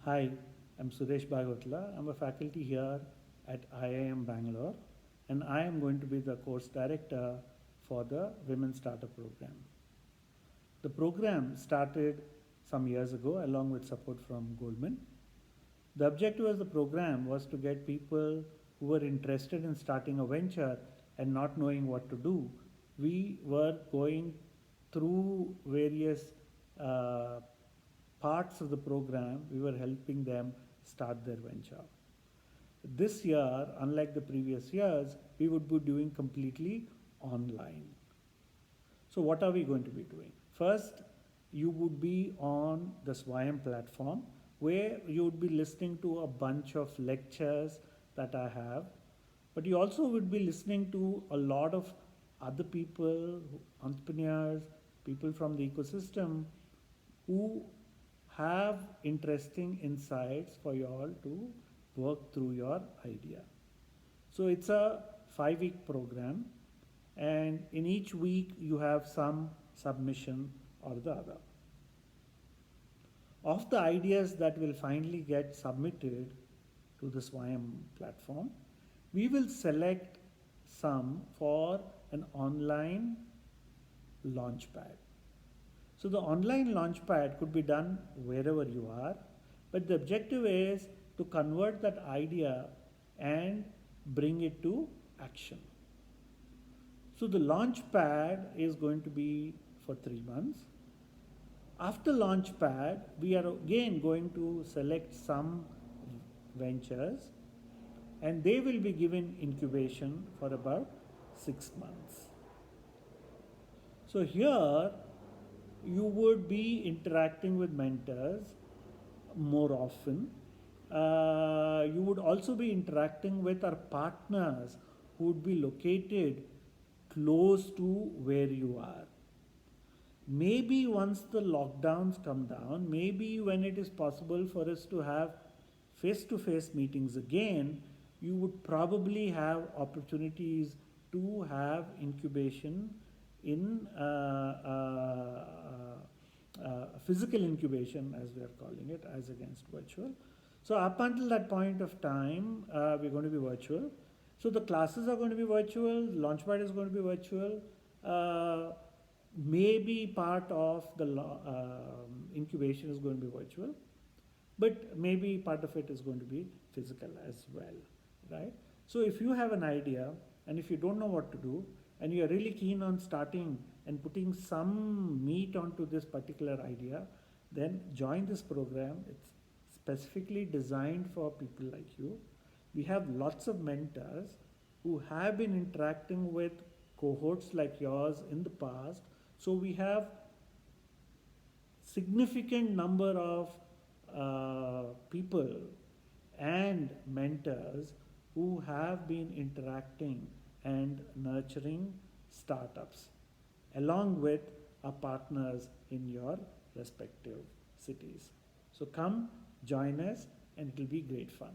Hi, I'm Suresh Bhagwatla. I'm a faculty here at IIM Bangalore, and I am going to be the course director for the Women Startup Program. The program started some years ago along with support from Goldman. The objective of the program was to get people who were interested in starting a venture and not knowing what to do. We were going through various uh, parts of the program, we were helping them start their venture. This year, unlike the previous years, we would be doing completely online. So, what are we going to be doing? First, you would be on the Swayam platform where you would be listening to a bunch of lectures that I have, but you also would be listening to a lot of other people, entrepreneurs, people from the ecosystem who have interesting insights for you all to work through your idea. So it's a 5 week program, and in each week you have some submission or the other. Of the ideas that will finally get submitted to the Swayam platform, we will select some for an online launchpad. So the online launchpad could be done wherever you are, but the objective is to convert that idea and bring it to action. So the launchpad is going to be for 3 months. After launchpad, we are again going to select some ventures and they will be given incubation for about 6 months. So here you would be interacting with mentors more often. You would also be interacting with our partners who would be located close to where you are. Maybe once the lockdowns come down, maybe when it is possible for us to have face to face meetings again, you would probably have opportunities to have incubation in physical incubation, as we are calling it, as against virtual. So up until that point of time, we're going to be virtual. So the classes are going to be virtual, Launchpad is going to be virtual. Maybe part of the incubation is going to be virtual, but maybe part of it is going to be physical as well, right? So if you have an idea and if you don't know what to do and you are really keen on starting and putting some meat onto this particular idea, then join this program. It's specifically designed for people like you. We have lots of mentors who have been interacting with cohorts like yours in the past. So we have significant number of people and mentors who have been interacting and nurturing startups along with our partners in your respective cities. So come join us and it will be great fun.